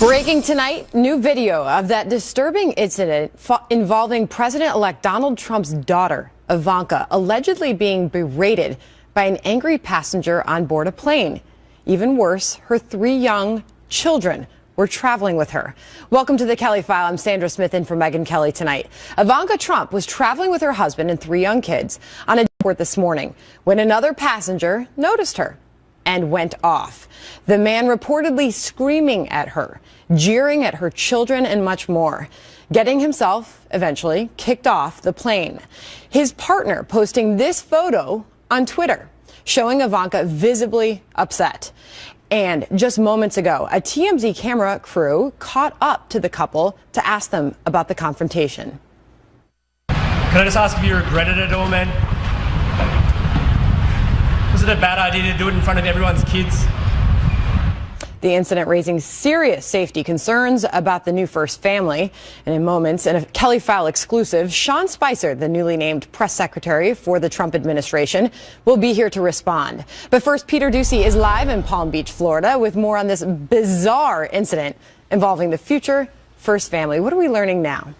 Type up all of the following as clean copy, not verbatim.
Breaking tonight, new video of that disturbing incident involving President-elect Donald Trump's daughter, Ivanka, allegedly being berated by an angry passenger on board a plane. Even worse, her 3 young children were traveling with her. Welcome to the Kelly File. I'm Sandra Smith in for Megyn Kelly tonight. Ivanka Trump was traveling with her husband and 3 young kids on a airport this morning when another passenger noticed her and went off. The man reportedly screaming at her, jeering at her children, and much more, getting himself eventually kicked off the plane. His partner posting this photo on Twitter, showing Ivanka visibly upset. And just moments ago, a TMZ camera crew caught up to the couple to ask them about the confrontation. Can I just ask if you regretted it all, man? Was it a bad idea to do it in front of everyone's kids? The incident raising serious safety concerns about the new first family. And in moments, in a Kelly File exclusive, Sean Spicer, the newly named press secretary for the Trump administration, will be here to respond. But first, Peter Doocy is live in Palm Beach, Florida, with more on this bizarre incident involving the future first family. What are we learning now?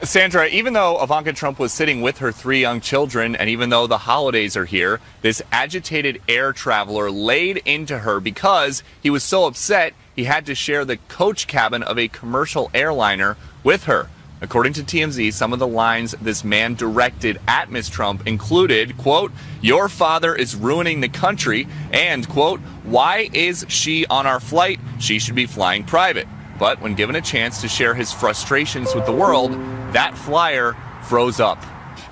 Sandra, even though Ivanka Trump was sitting with her 3 young children, and even though the holidays are here, this agitated air traveler laid into her because he was so upset he had to share the coach cabin of a commercial airliner with her. According to TMZ, some of the lines this man directed at Ms. Trump included, quote, "Your father is ruining the country," and, quote, "Why is she on our flight? She should be flying private." But when given a chance to share his frustrations with the world, that flyer froze up.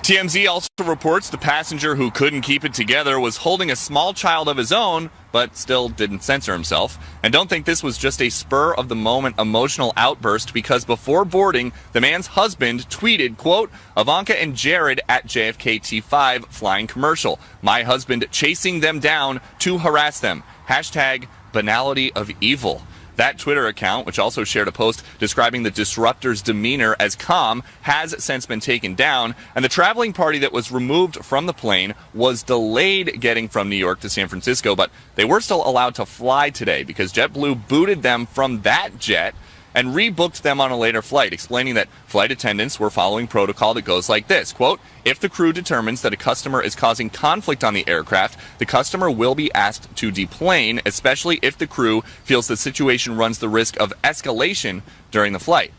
TMZ also reports the passenger who couldn't keep it together was holding a small child of his own, but still didn't censor himself. And don't think this was just a spur-of-the-moment emotional outburst, because before boarding, the man's husband tweeted, quote, "Ivanka and Jared at JFK T5 flying commercial. My husband chasing them down to harass them. Hashtag banality of evil." That Twitter account, which also shared a post describing the disruptor's demeanor as calm, has since been taken down, and the traveling party that was removed from the plane was delayed getting from New York to San Francisco, but they were still allowed to fly today because JetBlue booted them from that jet and rebooked them on a later flight, explaining that flight attendants were following protocol that goes like this, quote, "If the crew determines that a customer is causing conflict on the aircraft, the customer will be asked to deplane, especially if the crew feels the situation runs the risk of escalation during the flight."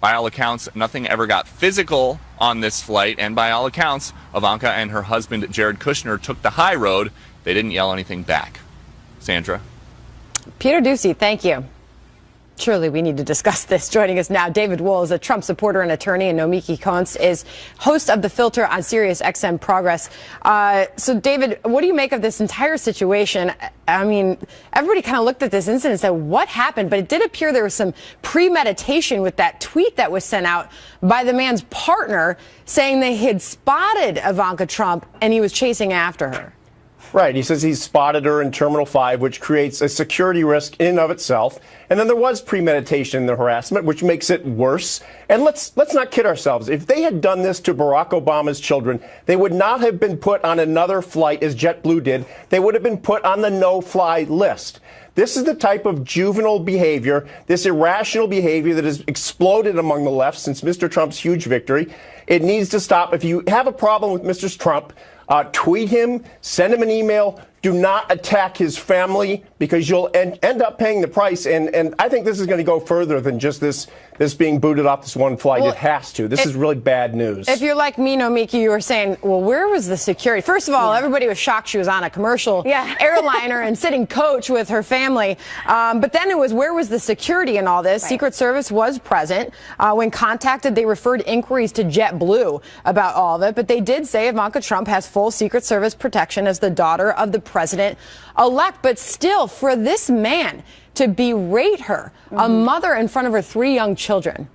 By all accounts, nothing ever got physical on this flight, and by all accounts, Ivanka and her husband, Jared Kushner, took the high road. They didn't yell anything back. Sandra? Peter Doocy, thank you. Surely we need to discuss this. Joining us now, David Wohl is a Trump supporter and attorney, and Nomiki Konst is host of The Filter on Sirius XM Progress. So, David, what do you make of this entire situation? I mean, everybody kind of looked at this incident and said, what happened? But it did appear there was some premeditation with that tweet that was sent out by the man's partner saying they had spotted Ivanka Trump and he was chasing after her. Right. He says he's spotted her in Terminal 5, which creates a security risk in and of itself. And then there was premeditation in the harassment, which makes it worse. And let's not kid ourselves. If they had done this to Barack Obama's children, they would not have been put on another flight as JetBlue did. They would have been put on the no-fly list. This is the type of juvenile behavior, this irrational behavior that has exploded among the left since Mr. Trump's huge victory. It needs to stop. If you have a problem with Mr. Trump, tweet him, send him an email. Do not attack his family, because you'll end up paying the price. And I think this is going to go further than just this being booted off this one flight. Well, it has to. This is really bad news. If you're like me, Nomiki, you were saying, well, where was the security? First of all, everybody was shocked she was on a commercial airliner and sitting coach with her family. But then it was, where was the security in all this? Right. Secret Service was present. When contacted, they referred inquiries to JetBlue about all of it. But they did say Ivanka Trump has full Secret Service protection as the daughter of the president-elect. But still, for this man to berate her, a mother in front of her 3 young children,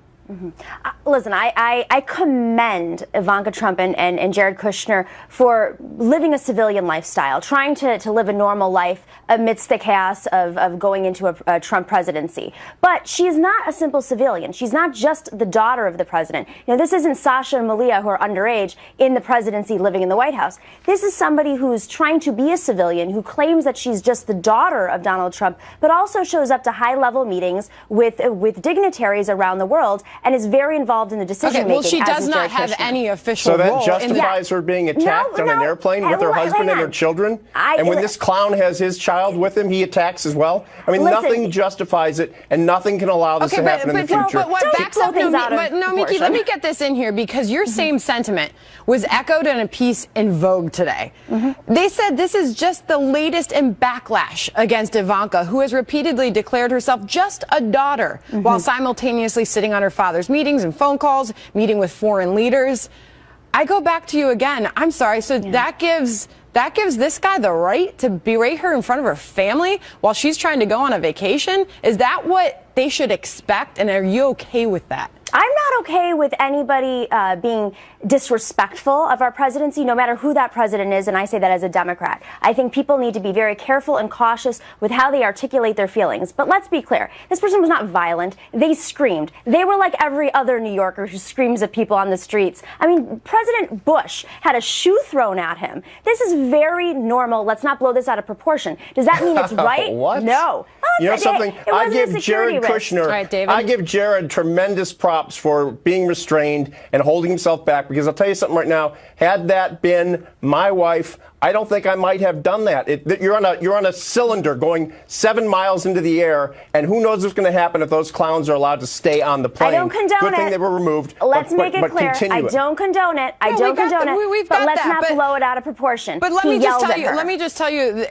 Listen, I commend Ivanka Trump and Jared Kushner for living a civilian lifestyle, trying to live a normal life amidst the chaos of going into a Trump presidency. But she's not a simple civilian. She's not just the daughter of the president. You know, this isn't Sasha and Malia, who are underage in the presidency living in the White House. This is somebody who's trying to be a civilian, who claims that she's just the daughter of Donald Trump, but also shows up to high-level meetings with dignitaries around the world and is very involved in the decision-making. Well, she does not have any official role. So that justifies her being attacked on an airplane with her husband and her children? And when this clown has his child with him, he attacks as well? I mean, nothing justifies it, and nothing can allow this to happen in the future. But what backs up Miki, let me get this in here, because your same sentiment was echoed in a piece in Vogue today. They said this is just the latest in backlash against Ivanka, who has repeatedly declared herself just a daughter, while simultaneously sitting on her father's meetings and phone calls, meeting with foreign leaders. I go back to you again. I'm sorry. So that gives this guy the right to berate her in front of her family while she's trying to go on a vacation? Is that what they should expect? And are you okay with that? I'm not okay with anybody being disrespectful of our presidency, no matter who that president is, and I say that as a Democrat. I think people need to be very careful and cautious with how they articulate their feelings. But let's be clear, this person was not violent. They screamed. They were like every other New Yorker who screams at people on the streets. I mean, President Bush had a shoe thrown at him. This is very normal. Let's not blow this out of proportion. Does that mean it's right? What? No. You know something? I give Jared Kushner, right, David? I give Jared tremendous props for being restrained and holding himself back, because I'll tell you something right now, had that been my wife, I don't think I might have done that. You're on a cylinder going 7 miles into the air, and who knows what's going to happen if those clowns are allowed to stay on the plane. I don't condone it. Good thing they were removed. Let's make it clear. I don't condone it. I don't condone it. But let's not blow it out of proportion. But let me just tell you.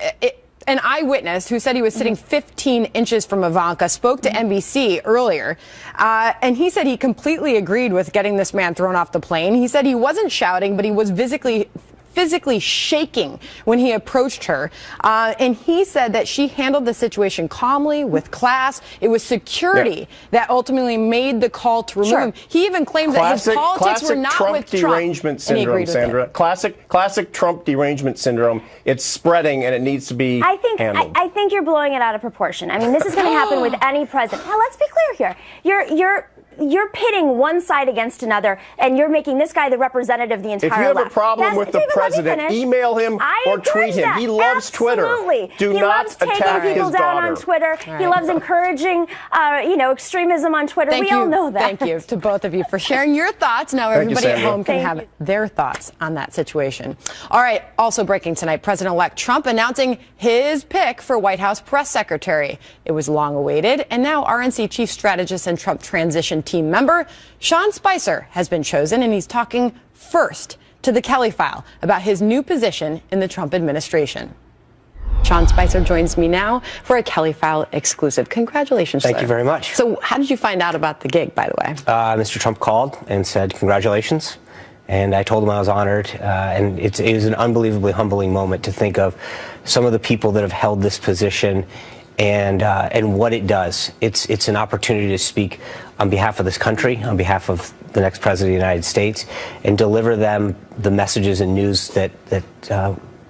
An eyewitness who said he was sitting 15 inches from Ivanka spoke to NBC earlier, and he said he completely agreed with getting this man thrown off the plane. He said he wasn't shouting, but he was physically shaking when he approached her. And he said that she handled the situation calmly, with class. It was security that ultimately made the call to remove him. He even claimed that his politics were not Trump with Trump. Derangement syndrome, Sandra. Classic Trump derangement syndrome. It's spreading, and it needs to be handled. I think you're blowing it out of proportion. I mean, this is going to happen with any president. Now, let's be clear here. You're pitting one side against another, and you're making this guy the representative of the entire left. If you have a problem with the president, email him or tweet him. He loves Twitter. Absolutely. Do not attack his daughter. He loves taking people down on Twitter. He loves encouraging, extremism on Twitter. We all know that. Thank you to both of you for sharing your thoughts. Now everybody at home can have their thoughts on that situation. All right. Also breaking tonight, President-elect Trump announcing his pick for White House press secretary. It was long awaited, and now RNC chief strategist and Trump transition team member Sean Spicer has been chosen, and he's talking first to the Kelly File about his new position in the Trump administration. Sean Spicer joins me now for a Kelly File exclusive. Congratulations, Thank you very much. So how did you find out about the gig, by the way? Mr. Trump called and said, congratulations. And I told him I was honored. And it was an unbelievably humbling moment to think of some of the people that have held this position and what it does. It's an opportunity to speak on behalf of this country, on behalf of the next president of the United States, and deliver them the messages and news that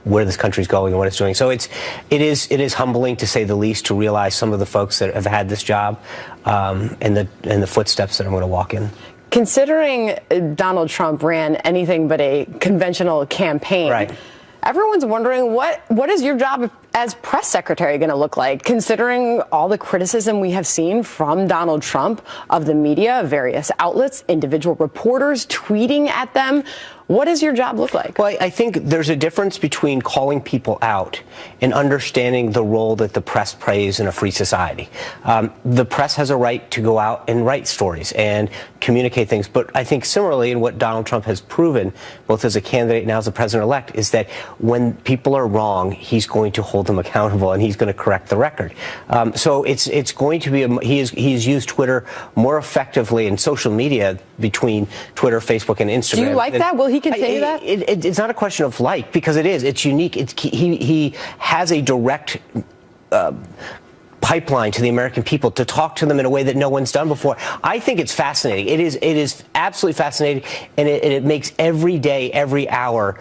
where this country's going and what it's doing. So it is humbling, to say the least, to realize some of the folks that have had this job and the footsteps that I'm going to walk in. Considering Donald Trump ran anything but a conventional campaign, right, everyone's wondering what is your job as press secretary going to look like, considering all the criticism we have seen from Donald Trump of the media, various outlets, individual reporters tweeting at them. What does your job look like? Well, I think there's a difference between calling people out and understanding the role that the press plays in a free society. The press has a right to go out and write stories and communicate things. But I think similarly, in what Donald Trump has proven, both as a candidate and now as a president-elect, is that when people are wrong, he's going to hold them accountable and he's going to correct the record. So it's going to be he's used Twitter more effectively and social media between Twitter, Facebook, and Instagram. Do you like that? Will he continue that? It's not a question of like, because it is. It's unique. He has a direct pipeline to the American people, to talk to them in a way that no one's done before. I think it's fascinating. It is absolutely fascinating, and it makes every day, every hour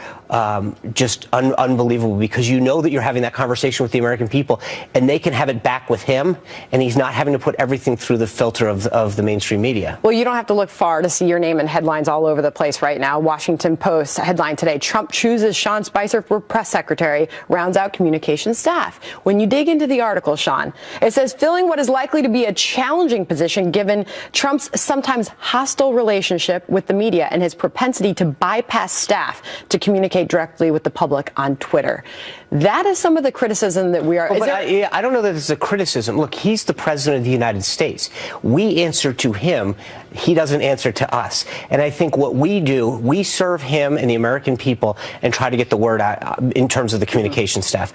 just unbelievable, because you know that you're having that conversation with the American people, and they can have it back with him, and he's not having to put everything through the filter of the mainstream media. Well, you don't have to look far to see your name in headlines all over the place right now. Washington Post headline today: Trump chooses Sean Spicer for press secretary, rounds out communications staff. When you dig into the article, Sean, it says filling what is likely to be a challenging position given Trump's sometimes hostile relationship with the media and his propensity to bypass staff to communicate directly with the public on Twitter. That is some of the criticism that we are. I don't know that it's a criticism. Look, he's the president of the United States. We answer to him. He doesn't answer to us. And I think what we do, we serve him and the American people and try to get the word out in terms of the communication staff.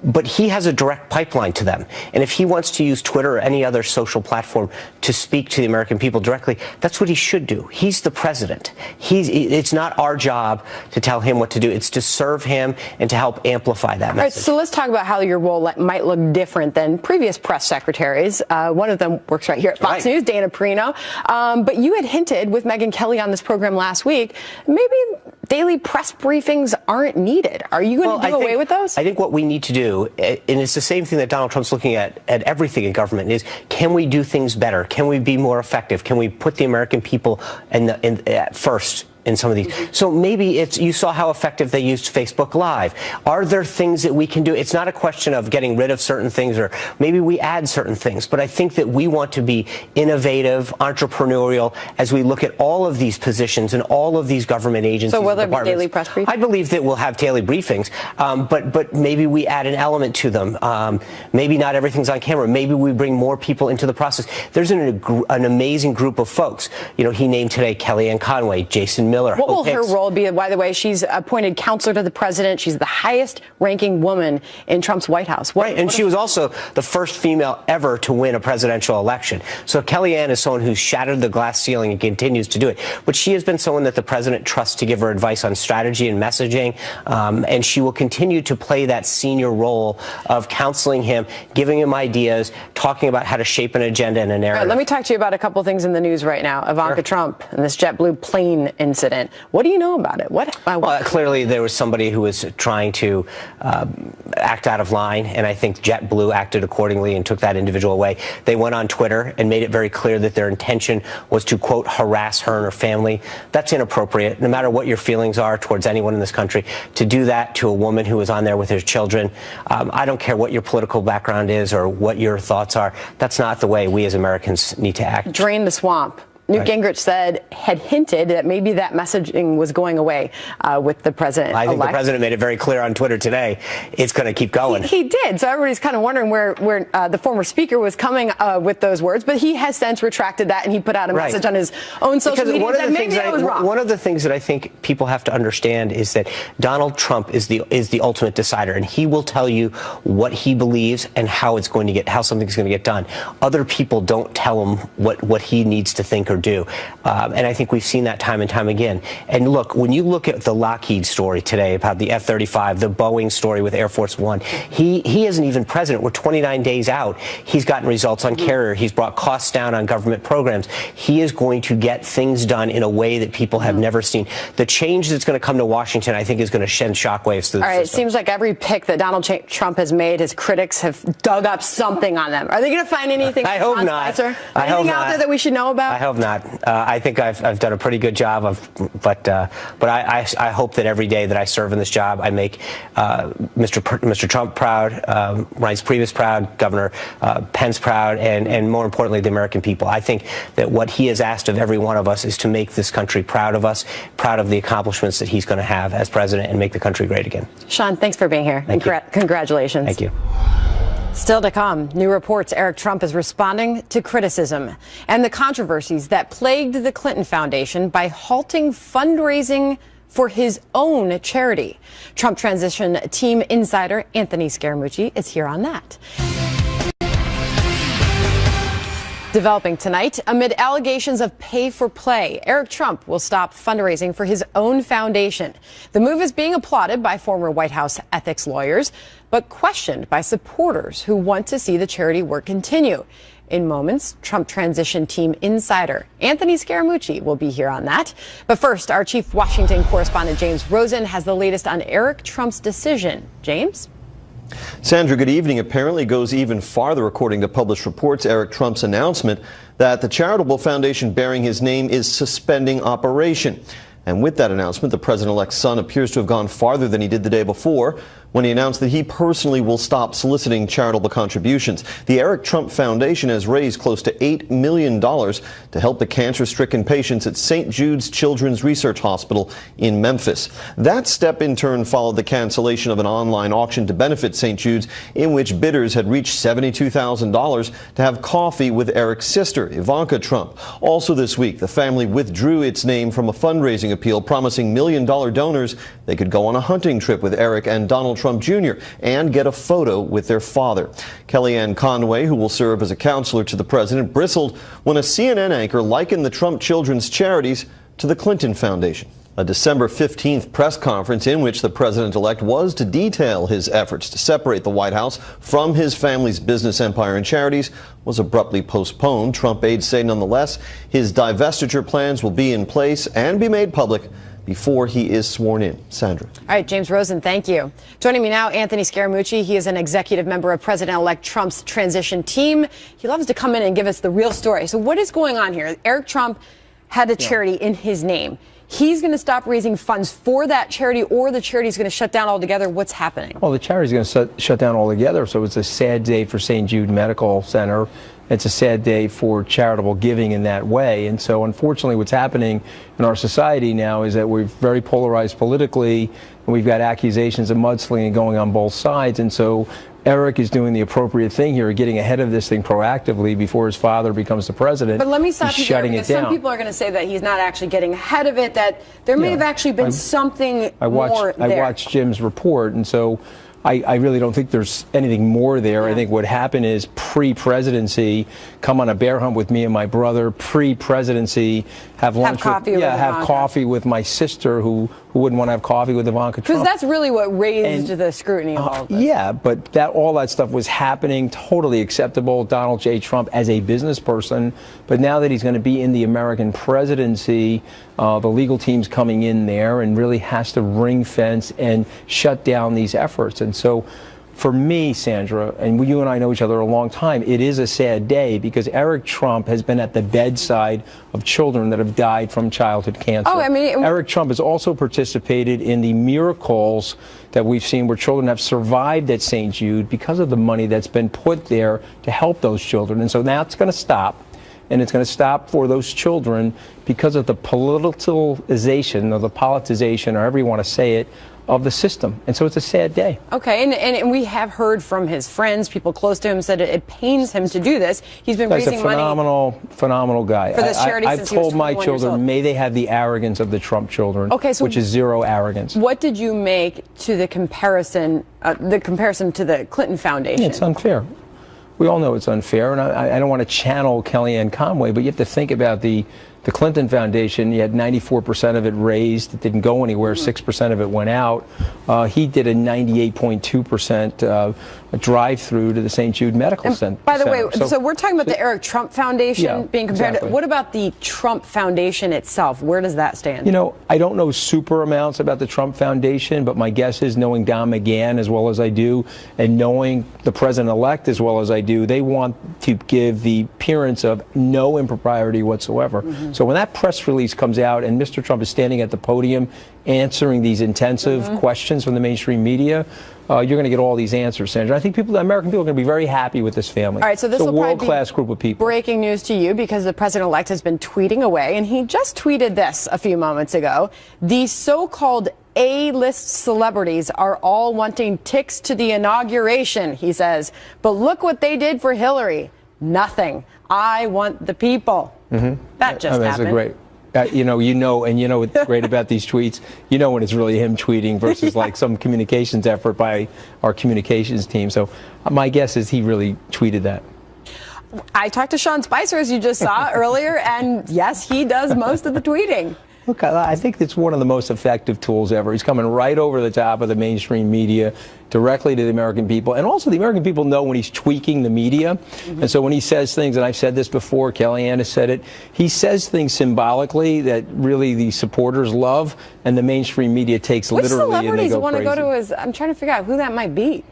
But he has a direct pipeline to them. And if he wants to use Twitter or any other social platform to speak to the American people directly, that's what he should do. He's the president. It's not our job to tell him what to do. It's to serve him and to help amplify that message. All right, so let's talk about how your role might look different than previous press secretaries. One of them works right here at Fox News, Dana Perino. But you had hinted with Megyn Kelly on this program last week, maybe daily press briefings aren't needed. Are you going to do away with those? I think what we need to do, and it's the same thing that Donald Trump's looking at everything in government, is can we do things better? Can we be more effective? Can we put the American people first in some of these? So maybe you saw how effective they used Facebook Live. Are there things that we can do? It's not a question of getting rid of certain things, or maybe we add certain things, but I think that we want to be innovative, entrepreneurial, as we look at all of these positions and all of these government agencies. So will there be daily press briefings? I believe that we'll have daily briefings, but maybe we add an element to them. Maybe not everything's on camera. Maybe we bring more people into the process. There's an amazing group of folks. You know, he named today Kellyanne Conway, Jason Miller. What will her role be? By the way, she's appointed counselor to the president. She's the highest ranking woman in Trump's White House. And she was also the first female ever to win a presidential election. So Kellyanne is someone who's shattered the glass ceiling and continues to do it. But she has been someone that the president trusts to give her advice on strategy and messaging. And she will continue to play that senior role of counseling him, giving him ideas, talking about how to shape an agenda and a narrative. All right, let me talk to you about a couple things in the news right now. Ivanka Trump and this JetBlue plane incident. What do you know about it? Well, clearly there was somebody who was trying to act out of line, and I think JetBlue acted accordingly and took that individual away. They went on Twitter and made it very clear that their intention was to, quote, harass her and her family. That's inappropriate, no matter what your feelings are towards anyone in this country. To do that to a woman who was on there with her children, I don't care what your political background is or what your thoughts are. That's not the way we as Americans need to act. Drain the swamp. Newt Gingrich had hinted that maybe that messaging was going away with the president-elect. I think the president made it very clear on Twitter today. It's going to keep going. He did. So everybody's kind of wondering where the former speaker was coming with those words. But he has since retracted that, and he put out a message on his own social media that maybe that was wrong. One of the things that I think people have to understand is that Donald Trump is the ultimate decider, and he will tell you what he believes and how something's going to get done. Other people don't tell him what he needs to think or do. And I think we've seen that time and time again. And look, when you look at the Lockheed story today about the F-35, the Boeing story with Air Force One, he isn't even president. We're 29 days out. He's gotten results on Carrier. He's brought costs down on government programs. He is going to get things done in a way that people have never seen. The change that's going to come to Washington, I think, is going to send shockwaves through the system. All right, it seems like every pick that Donald Trump has made, his critics have dug up something on them. Are they going to find anything? I hope not. Anything out there that we should know about? I hope not. I think I've done a pretty good job but I hope that every day that I serve in this job, I make Mr. Trump proud, Reince Priebus proud, Governor Pence proud, and more importantly, the American people. I think that what he has asked of every one of us is to make this country proud of us, proud of the accomplishments that he's going to have as president, and make the country great again. Sean, thanks for being here. Congratulations. Thank you. Still to come, new reports Eric Trump is responding to criticism and the controversies that plagued the Clinton Foundation by halting fundraising for his own charity. Trump transition team insider Anthony Scaramucci is here on that. Developing tonight, amid allegations of pay for play, Eric Trump will stop fundraising for his own foundation. The move is being applauded by former White House ethics lawyers, but questioned by supporters who want to see the charity work continue. In moments, Trump transition team insider Anthony Scaramucci will be here on that. But first, our chief Washington correspondent James Rosen has the latest on Eric Trump's decision. James? Sandra, good evening. Apparently goes even farther, according to published reports. Eric Trump's announcement that the charitable foundation bearing his name is suspending operation. And with that announcement, the president-elect's son appears to have gone farther than he did the day before when he announced that he personally will stop soliciting charitable contributions. The Eric Trump Foundation has raised close to $8 million to help the cancer-stricken patients at St. Jude's Children's Research Hospital in Memphis. That step in turn followed the cancellation of an online auction to benefit St. Jude's, in which bidders had reached $72,000 to have coffee with Eric's sister, Ivanka Trump. Also this week, the family withdrew its name from a fundraising appeal promising $1 million donors they could go on a hunting trip with Eric and Donald Trump Jr. and get a photo with their father. Kellyanne Conway, who will serve as a counselor to the president, bristled when a CNN anchor likened the Trump children's charities to the Clinton Foundation. A December 15th press conference in which the president-elect was to detail his efforts to separate the White House from his family's business empire and charities was abruptly postponed. Trump aides say nonetheless his divestiture plans will be in place and be made public before he is sworn in. Sandra. All right, James Rosen, thank you. Joining me now, Anthony Scaramucci. He is an executive member of President-elect Trump's transition team. He loves to come in and give us the real story. So what is going on here? Eric Trump had a charity in his name. He's going to stop raising funds for that charity, or the charity is going to shut down altogether. What's happening? Well, the charity is going to shut down altogether. So it's a sad day for St. Jude Medical Center. It's a sad day for charitable giving in that way. And so, unfortunately, what's happening in our society now is that we're very polarized politically, and we've got accusations of mudslinging going on both sides. And so Eric is doing the appropriate thing here, getting ahead of this thing proactively before his father becomes the president. But let me stop you there, because some down. people are going to say that he's not actually getting ahead of it, that there may have actually been something more there. I watched Jim's report, and so I really don't think there's anything more there. Yeah. I think what happened is pre-presidency, come on a bear hunt with me and my brother. Pre-presidency, have lunch coffee with my sister, who wouldn't want to have coffee with Ivanka Trump. Because that's really what raised the scrutiny of all of this. Yeah, but all that stuff was happening, totally acceptable. Donald J. Trump as a business person, but now that he's going to be in the American presidency, the legal team's coming in there and really has to ring fence and shut down these efforts. And so for me, Sandra, and you and I know each other a long time, it is a sad day because Eric Trump has been at the bedside of children that have died from childhood cancer. Oh, I mean, Eric Trump has also participated in the miracles that we've seen where children have survived at St. Jude because of the money that's been put there to help those children. And so now it's going to stop. And it's going to stop for those children because of the politicization or the politicization, or however you want to say it, of the system. And so it's a sad day. Okay, and we have heard from his friends, people close to him, said it pains him to do this. He's been raising money. Phenomenal guy. For this charity I've told my children, may they have the arrogance of the Trump children, which is zero arrogance. What did you make to the comparison to the Clinton Foundation? It's unfair. We all know it's unfair, and I don't want to channel Kellyanne Conway, but you have to think about the Clinton Foundation. You had 94% of it raised. It didn't go anywhere. 6% of it went out. He did a 98.2% drive-through to the St. Jude Medical Center. By the way, so we're talking about the Eric Trump Foundation being compared to. What about the Trump Foundation itself? Where does that stand? You know, I don't know super amounts about the Trump Foundation, but my guess is, knowing Don McGahn as well as I do, and knowing the president-elect as well as I do, they want to give the appearance of no impropriety whatsoever. Mm-hmm. So when that press release comes out and Mr. Trump is standing at the podium answering these intensive questions from the mainstream media, you're going to get all these answers, Sandra. I think American people are going to be very happy with this family. All right, so this it's a will world-class group of people. Breaking news to you, because the president-elect has been tweeting away, and he just tweeted this a few moments ago. The so-called A-list celebrities are all wanting tickets to the inauguration, he says. But look what they did for Hillary. Nothing. I want the people. Mm-hmm. That just happened. That's a great. You know what's great about these tweets? You know when it's really him tweeting versus like some communications effort by our communications team. So my guess is he really tweeted that. I talked to Sean Spicer, as you just saw earlier, and yes, he does most of the tweeting. Look, I think it's one of the most effective tools ever. He's coming right over the top of the mainstream media, directly to the American people. And also the American people know when he's tweaking the media. Mm-hmm. And so when he says things, and I've said this before, Kellyanne has said it, he says things symbolically that really the supporters love, and the mainstream media takes Which literally and they go crazy. Which celebrities want to go to his, I'm trying to figure out who that might be.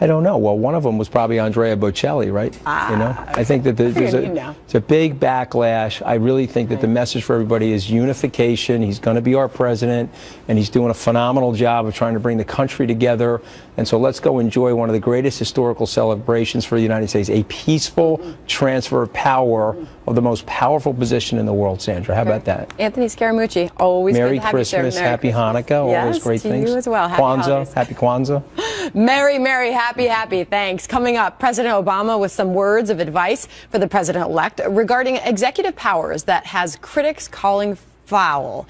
I don't know. Well, one of them was probably Andrea Bocelli, right? I think that there's a big backlash. I really think that the message for everybody is unification. He's going to be our president, and he's doing a phenomenal job of trying to bring the country together. And so let's go enjoy one of the greatest historical celebrations for the United States, a peaceful transfer of power of the most powerful position in the world, Sandra. How about that? Anthony Scaramucci, always Merry good to have Christmas, you, Merry Happy Christmas. Hanukkah, all those great to things. You as well. Happy Kwanzaa, holidays. Happy Kwanzaa. Merry, happy, thanks. Coming up, President Obama with some words of advice for the president-elect regarding executive powers that has critics calling foul.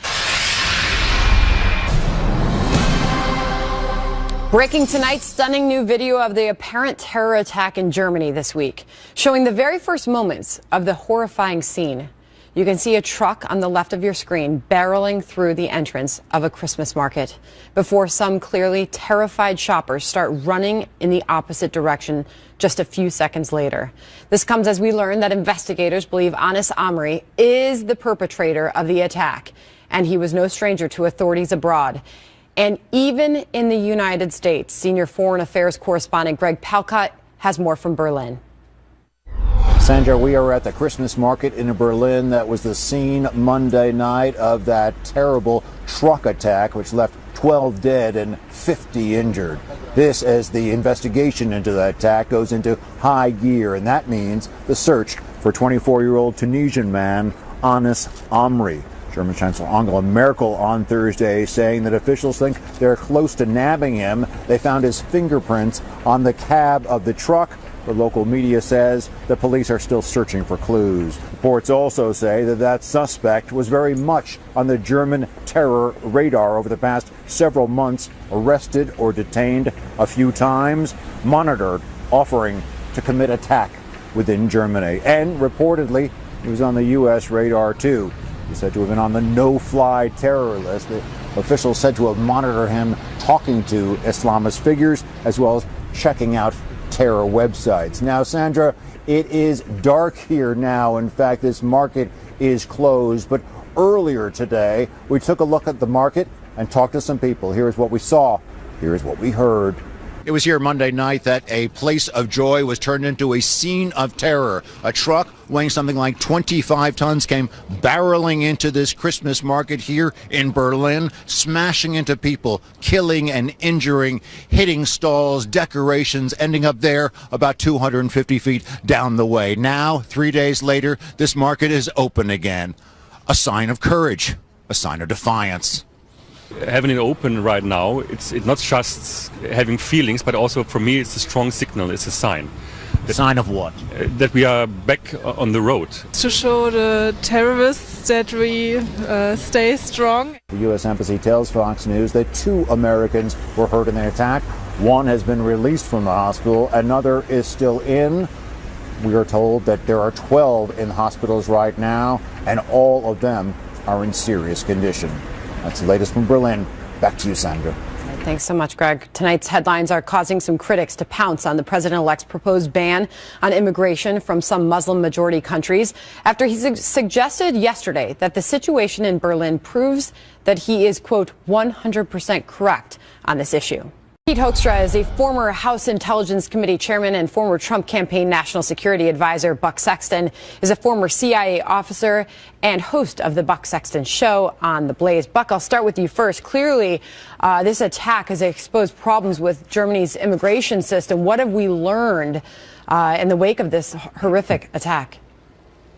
Breaking tonight, stunning new video of the apparent terror attack in Germany this week, showing the very first moments of the horrifying scene. You can see a truck on the left of your screen barreling through the entrance of a Christmas market before some clearly terrified shoppers start running in the opposite direction just a few seconds later. This comes as we learn that investigators believe Anis Amri is the perpetrator of the attack, and he was no stranger to authorities abroad. And even in the United States, senior foreign affairs correspondent Greg Palkot has more from Berlin. Sandra, we are at the Christmas market in Berlin that was the scene Monday night of that terrible truck attack, which left 12 dead and 50 injured. This as the investigation into that attack goes into high gear, and that means the search for 24-year-old Tunisian man Anis Amri. German Chancellor Angela Merkel on Thursday saying that officials think they're close to nabbing him. They found his fingerprints on the cab of the truck. The local media says the police are still searching for clues. Reports also say that that suspect was very much on the German terror radar over the past several months, arrested or detained a few times, monitored, offering to commit attack within Germany. And reportedly, he was on the U.S. radar too. He's said to have been on the no-fly terror list. The officials said to have monitored him talking to Islamist figures as well as checking out terror websites. Now, Sandra, it is dark here now. In fact, this market is closed. But earlier today, we took a look at the market and talked to some people. Here's what we saw. Here's what we heard. It was here Monday night that a place of joy was turned into a scene of terror. A truck weighing something like 25 tons came barreling into this Christmas market here in Berlin, smashing into people, killing and injuring, hitting stalls, decorations, ending up there about 250 feet down the way. Now, 3 days later, this market is open again. A sign of courage, a sign of defiance. Having it open right now, it's not just having feelings, but also for me it's a strong signal, it's a sign. A sign of what? That we are back on the road. To show the terrorists that we stay strong. The U.S. Embassy tells Fox News that 2 Americans were hurt in the attack. One has been released from the hospital, another is still in. We are told that there are 12 in hospitals right now, and all of them are in serious condition. That's the latest from Berlin. Back to you, Sandra. Thanks so much, Greg. Tonight's headlines are causing some critics to pounce on the president-elect's proposed ban on immigration from some Muslim-majority countries after he suggested yesterday that the situation in Berlin proves that he is, quote, 100% correct on this issue. Pete Hoekstra is a former House Intelligence Committee chairman and former Trump campaign national security advisor. Buck Sexton is a former CIA officer and host of the Buck Sexton Show on The Blaze. Buck, I'll start with you first. Clearly, this attack has exposed problems with Germany's immigration system. What have we learned in the wake of this horrific attack?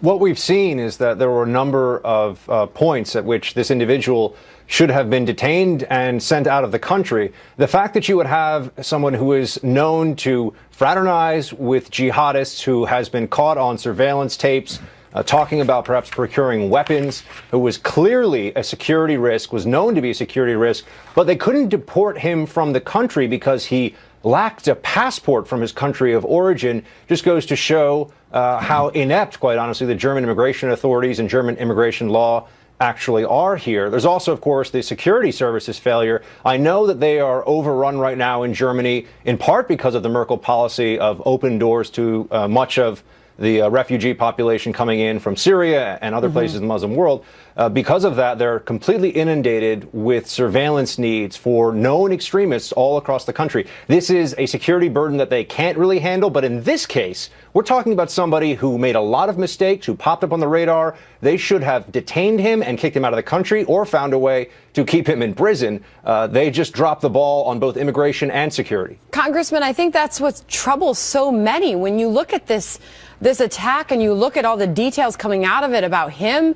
What we've seen is that there were a number of points at which this individual should have been detained and sent out of the country. The fact that you would have someone who is known to fraternize with jihadists, who has been caught on surveillance tapes, talking about perhaps procuring weapons, who was clearly a security risk, was known to be a security risk, but they couldn't deport him from the country because he lacked a passport from his country of origin, just goes to show how inept, quite honestly, the German immigration authorities and German immigration law actually are here. There's also, of course, the security services failure. I know that they are overrun right now in Germany, in part because of the Merkel policy of open doors to much of the refugee population coming in from Syria and other places in the Muslim world. Because of that, they're completely inundated with surveillance needs for known extremists all across the country. This is a security burden that they can't really handle. But in this case, we're talking about somebody who made a lot of mistakes, who popped up on the radar. They should have detained him and kicked him out of the country or found a way to keep him in prison. They just dropped the ball on both immigration and security. Congressman, I think that's what troubles so many. When you look at this attack and you look at all the details coming out of it about him,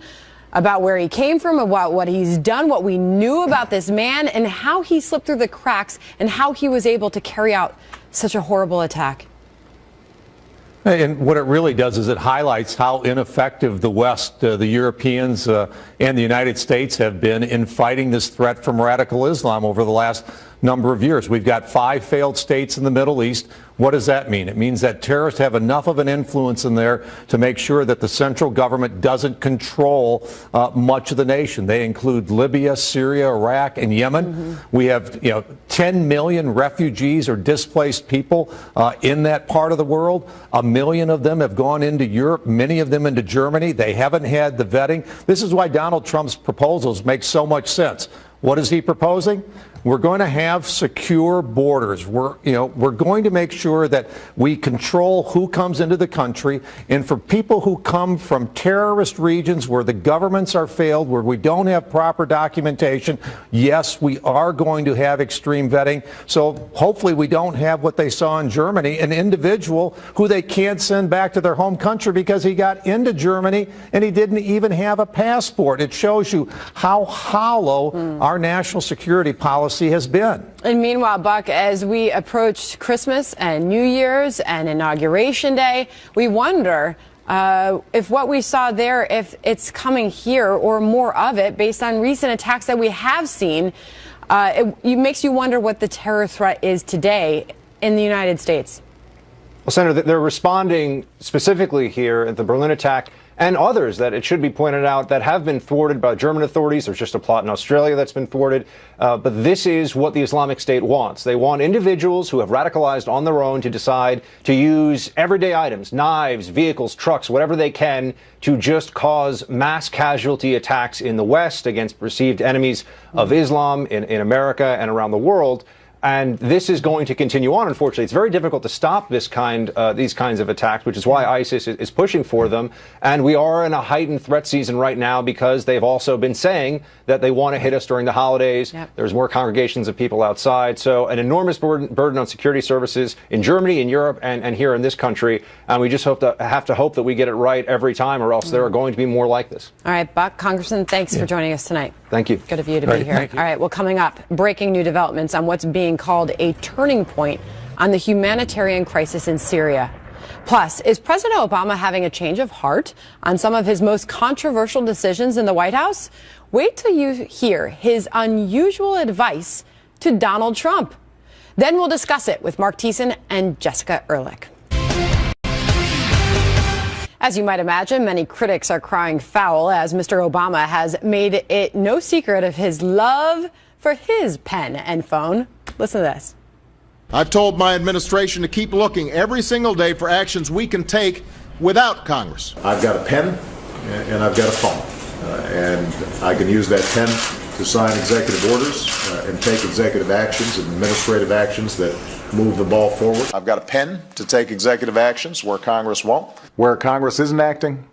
about where he came from, about what he's done, what we knew about this man, and how he slipped through the cracks and how he was able to carry out such a horrible attack. And what it really does is it highlights how ineffective the West, the Europeans, and the United States have been in fighting this threat from radical Islam over the last number of years. We've got 5 failed states in the Middle East. What does that mean? It means that terrorists have enough of an influence in there to make sure that the central government doesn't control much of the nation. They include Libya, Syria, Iraq, and Yemen. We have 10 million refugees or displaced people in that part of the world. 1 million of them have gone into Europe, many of them into Germany. They haven't had the vetting. This is why Donald Trump's proposals make so much sense. What is he proposing? We're going to have secure borders. We're going to make sure that we control who comes into the country. And for people who come from terrorist regions where the governments are failed, where we don't have proper documentation, yes, we are going to have extreme vetting. So hopefully we don't have what they saw in Germany, an individual who they can't send back to their home country because he got into Germany and he didn't even have a passport. It shows you how hollow our national security policy has been. And meanwhile, Buck, as we approach Christmas and New Year's and Inauguration Day, we wonder if what we saw there, if it's coming here or more of it based on recent attacks that we have seen. It makes you wonder what the terror threat is today in the United States. Well, Senator, they're responding specifically here at the Berlin attack and others that it should be pointed out that have been thwarted by German authorities. There's just a plot in Australia that's been thwarted. But this is what the Islamic State wants. They want individuals who have radicalized on their own to decide to use everyday items, knives, vehicles, trucks, whatever they can to just cause mass casualty attacks in the West against perceived enemies of Islam in America and around the world. And this is going to continue on, unfortunately. It's very difficult to stop these kinds of attacks, which is why ISIS is pushing for them. And we are in a heightened threat season right now because they've also been saying that they want to hit us during the holidays. Yep. There's more congregations of people outside. So an enormous burden on security services in Germany, in Europe, and here in this country. And we just have to hope that we get it right every time, or else there are going to be more like this. All right, Buck, Congressman, thanks for joining us tonight. Thank you. Good of you to be here. All right, well, coming up, breaking new developments on what's being called a turning point on the humanitarian crisis in Syria. Plus, is President Obama having a change of heart on some of his most controversial decisions in the White House? Wait till you hear his unusual advice to Donald Trump. Then we'll discuss it with Mark Thiessen and Jessica Ehrlich. As you might imagine, many critics are crying foul as Mr. Obama has made it no secret of his love for his pen and phone. Listen to this. I've told my administration to keep looking every single day for actions we can take without Congress. I've got a pen and I've got a phone, and I can use that pen to sign executive orders and take executive actions and administrative actions that move the ball forward. I've got a pen to take executive actions where Congress won't. Where Congress isn't acting,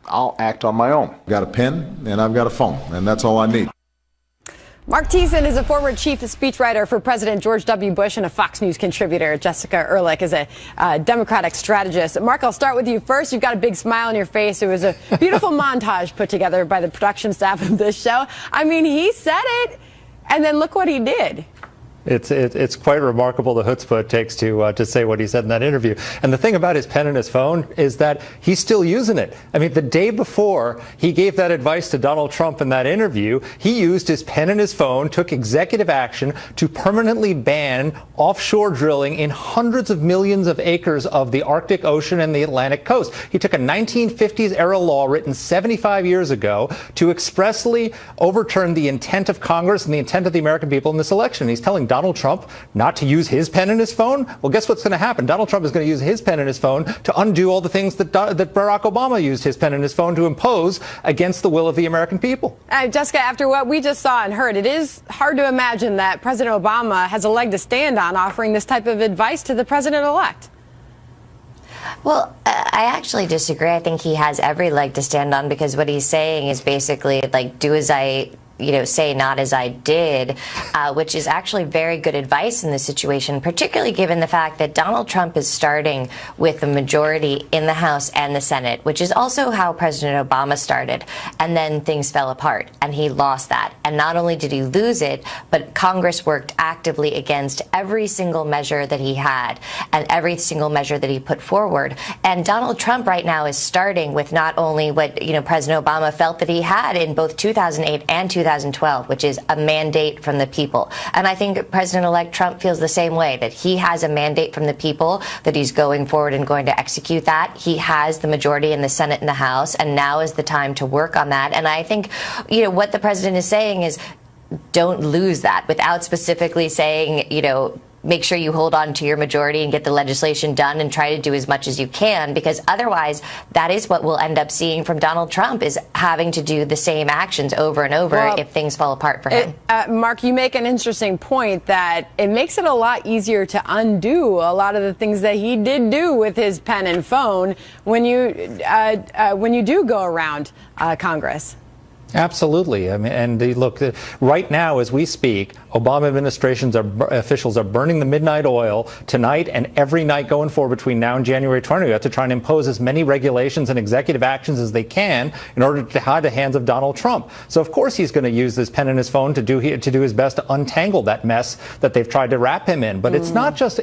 I'll act on my own. I've got a pen and I've got a phone, and that's all I need. Mark Thiessen is a former chief speechwriter for President George W. Bush and a Fox News contributor. Jessica Ehrlich is a Democratic strategist. Mark, I'll start with you first. You've got a big smile on your face. It was a beautiful montage put together by the production staff of this show. I mean, he said it, and then look what he did. It's quite remarkable the chutzpah it takes to say what he said in that interview. And the thing about his pen and his phone is that he's still using it. I mean, the day before he gave that advice to Donald Trump in that interview, he used his pen and his phone, took executive action to permanently ban offshore drilling in hundreds of millions of acres of the Arctic Ocean and the Atlantic coast. He took a 1950s era law written 75 years ago to expressly overturn the intent of Congress and the intent of the American people in this election. He's telling Donald Trump not to use his pen and his phone. Well, guess what's going to happen? Donald Trump is going to use his pen and his phone to undo all the things that Barack Obama used his pen and his phone to impose against the will of the American people. Jessica, after what we just saw and heard, it is hard to imagine that President Obama has a leg to stand on offering this type of advice to the president-elect. Well, I actually disagree. I think he has every leg to stand on, because what he's saying is basically like, do as I say, not as I did, which is actually very good advice in this situation, particularly given the fact that Donald Trump is starting with a majority in the House and the Senate, which is also how President Obama started. And then things fell apart and he lost that. And not only did he lose it, but Congress worked actively against every single measure that he had and every single measure that he put forward. And Donald Trump right now is starting with not only what, President Obama felt that he had in both 2008 and 2012, which is a mandate from the people. And I think President-elect Trump feels the same way, that he has a mandate from the people, that he's going forward and going to execute that. He has the majority in the Senate and the House, and now is the time to work on that. And I think, what the president is saying is, don't lose that, without specifically saying, make sure you hold on to your majority and get the legislation done and try to do as much as you can, because otherwise that is what we'll end up seeing from Donald Trump, is having to do the same actions over and over if things fall apart for him. Mark, you make an interesting point that it makes it a lot easier to undo a lot of the things that he did do with his pen and phone when you do go around Congress. Absolutely. I mean, and look, right now as we speak, Obama administration's officials are burning the midnight oil tonight and every night going forward between now and January 20th to try and impose as many regulations and executive actions as they can in order to hide the hands of Donald Trump. So of course he's going to use this pen and his phone to do his best to untangle that mess that they've tried to wrap him in. But it's not just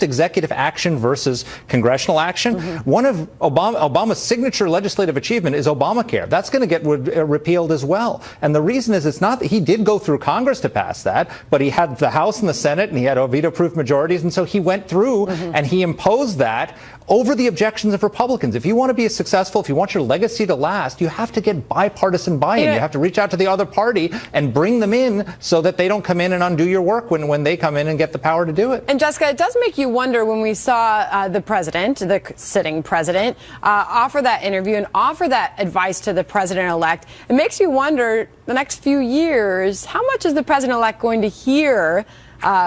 executive action versus congressional action. One of Obama's signature legislative achievement is Obamacare. That's going to get repealed as well. And the reason is, it's not that he did go through Congress to pass that, but he had the House and the Senate and he had veto-proof majorities. And so he went through and he imposed that over the objections of Republicans. If you want to be successful, if you want your legacy to last, you have to get bipartisan buy-in. You have to reach out to the other party and bring them in so that they don't come in and undo your work when they come in and get the power to do it. And Jessica, it does make you wonder when we saw the president, the sitting president, offer that interview and offer that advice to the president-elect. It makes you wonder, the next few years, how much is the president-elect going to hear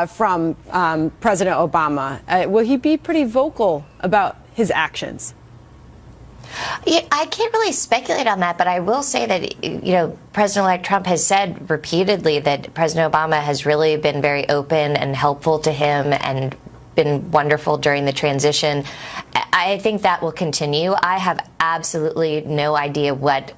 from President Obama? Will he be pretty vocal about his actions? Yeah, I can't really speculate on that, but I will say that, President-elect Trump has said repeatedly that President Obama has really been very open and helpful to him and been wonderful during the transition. I think that will continue. I have absolutely no idea what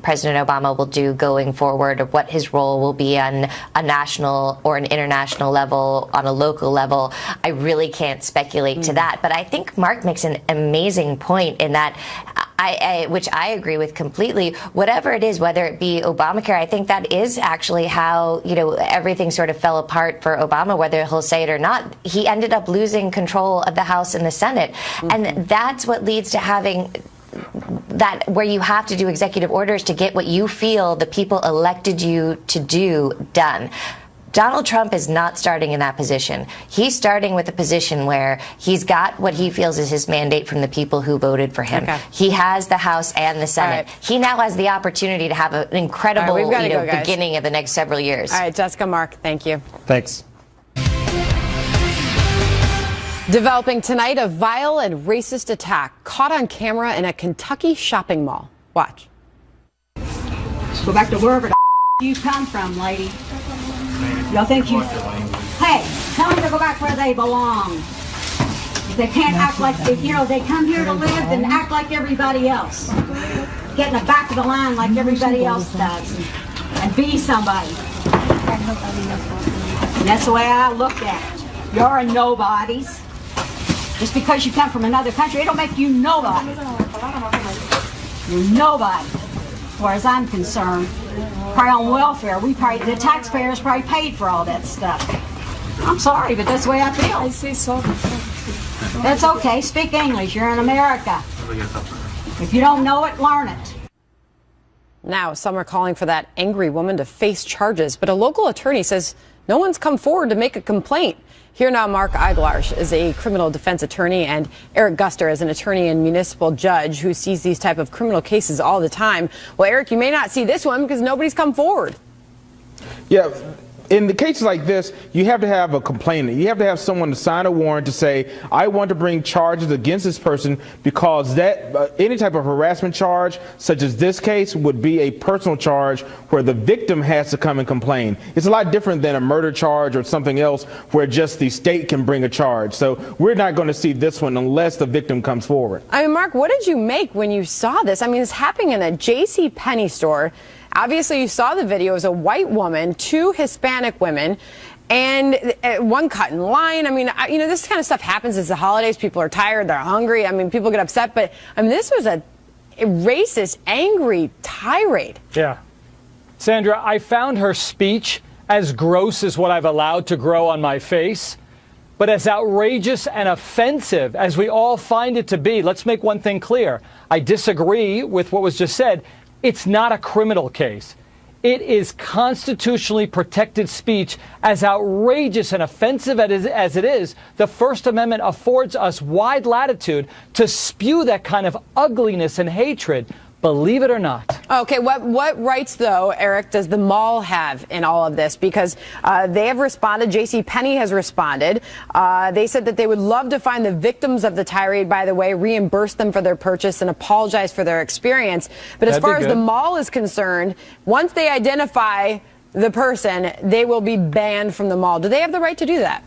President Obama will do going forward, or what his role will be on a national or an international level, on a local level. I really can't speculate to that. But I think Mark makes an amazing point in that, which I agree with completely. Whatever it is, whether it be Obamacare, I think that is actually how, everything sort of fell apart for Obama, whether he'll say it or not. He ended up losing control of the House and the Senate. And that's what leads to having that, where you have to do executive orders to get what you feel the people elected you to do done. Donald Trump is not starting in that position. He's starting with a position where he's got what he feels is his mandate from the people who voted for him. Okay. He has the House and the Senate. Right. He now has the opportunity to have an incredible beginning of the next several years. All right, Jessica, Mark, thank you. Thanks. Developing tonight, a vile and racist attack caught on camera in a Kentucky shopping mall. Watch. Go back to wherever the you come from, lady. Y'all think you... Hey, tell them to go back where they belong. They can't act like, they come here to live and act like everybody else. Get in the back of the line like everybody else does. And be somebody. And that's the way I look at it. You're a nobodies. Just because you come from another country, it don't make you nobody. You're nobody. As far as I'm concerned, probably on welfare. The taxpayers probably paid for all that stuff. I'm sorry, but that's the way I feel. I say so. That's okay. Speak English. You're in America. If you don't know it, learn it. Now, some are calling for that angry woman to face charges, but a local attorney says no one's come forward to make a complaint. Here now, Mark Eiglarsh is a criminal defense attorney, and Eric Guster is an attorney and municipal judge who sees these type of criminal cases all the time. Well, Eric, you may not see this one because nobody's come forward. Yeah. In the cases like this, you have to have a complainant. You have to have someone to sign a warrant to say, I want to bring charges against this person because that any type of harassment charge, such as this case, would be a personal charge where the victim has to come and complain. It's a lot different than a murder charge or something else where just the state can bring a charge. So we're not going to see this one unless the victim comes forward. I mean, Mark, what did you make when you saw this? I mean, it's happening in a JCPenney store. Obviously, you saw the video. It was a white woman, 2 Hispanic women, and one cut in line. I mean, this kind of stuff happens as the holidays. People are tired. They're hungry. I mean, people get upset. But, I mean, this was a racist, angry tirade. Yeah. Sandra, I found her speech as gross as what I've allowed to grow on my face, but as outrageous and offensive as we all find it to be. Let's make one thing clear. I disagree with what was just said. It's not a criminal case. It is constitutionally protected speech. As outrageous and offensive as it is, the First Amendment affords us wide latitude to spew that kind of ugliness and hatred. Believe it or not. Okay, what rights, though, Eric, does the mall have in all of this? Because they have responded. JCPenney has responded. They said that they would love to find the victims of the tirade, by the way, reimburse them for their purchase and apologize for their experience. But as far as the mall is concerned, once they identify the person, they will be banned from the mall. Do they have the right to do that?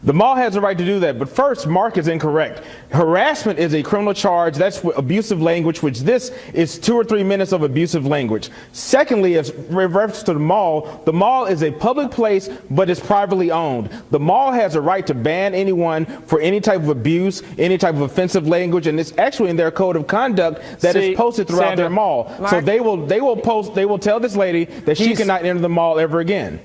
The mall has the right to do that, but first, Mark is incorrect. Harassment is a criminal charge. That's abusive language, which this is 2 or 3 minutes of abusive language. Secondly, as reference to the mall is a public place, but it's privately owned. The mall has a right to ban anyone for any type of abuse, any type of offensive language, and it's actually in their code of conduct that is posted throughout their mall. Mark, so they will tell this lady that she cannot enter the mall ever again.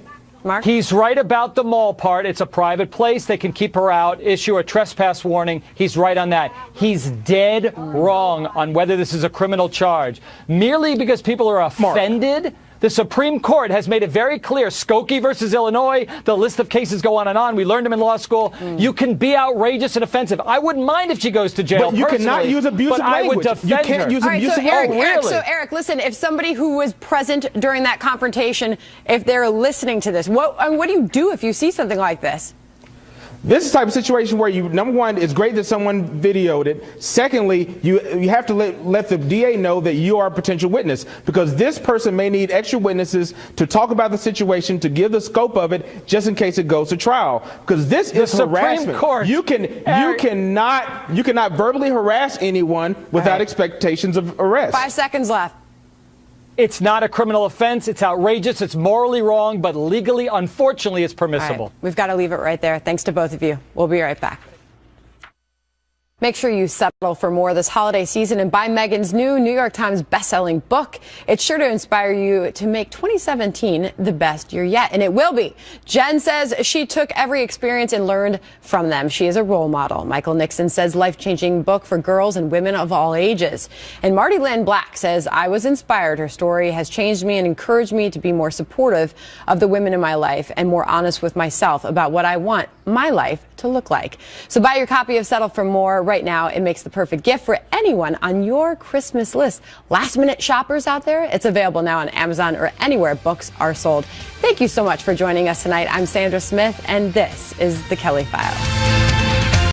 Mark? He's right about the mall part. It's a private place. They can keep her out, issue a trespass warning. He's right on that. He's dead wrong on whether this is a criminal charge. Merely because people are offended, the Supreme Court has made it very clear. Skokie versus Illinois, the list of cases go on and on. We learned them in law school. You can be outrageous and offensive. I wouldn't mind if she goes to jail. But you cannot use abusive language. I would defend you can't her. use abusive language. So Eric, listen, if somebody who was present during that confrontation, if they're listening to this, what do you do if you see something like this? This is the type of situation where number one, it's great that someone videoed it. Secondly, you have to let the DA know that you are a potential witness, because this person may need extra witnesses to talk about the situation, to give the scope of it, just in case it goes to trial. Because this is harassment. Court, you cannot verbally harass anyone without expectations of arrest. 5 seconds left. It's not a criminal offense. It's outrageous. It's morally wrong, but legally, unfortunately, it's permissible. Right. We've got to leave it right there. Thanks to both of you. We'll be right back. Make sure you settle for more this holiday season and buy Meghan's new New York Times bestselling book. It's sure to inspire you to make 2017 the best year yet, and it will be. Jen says she took every experience and learned from them. She is a role model. Michael Nixon says life-changing book for girls and women of all ages. And Marty Lynn Black says, I was inspired. Her story has changed me and encouraged me to be more supportive of the women in my life and more honest with myself about what I want my life to look like. So buy your copy of Settle for More right now. It makes the perfect gift for anyone on your Christmas list. Last-minute shoppers out there, it's available now on Amazon or anywhere books are sold. Thank you so much for joining us tonight. I'm Sandra Smith, and this is The Kelly File.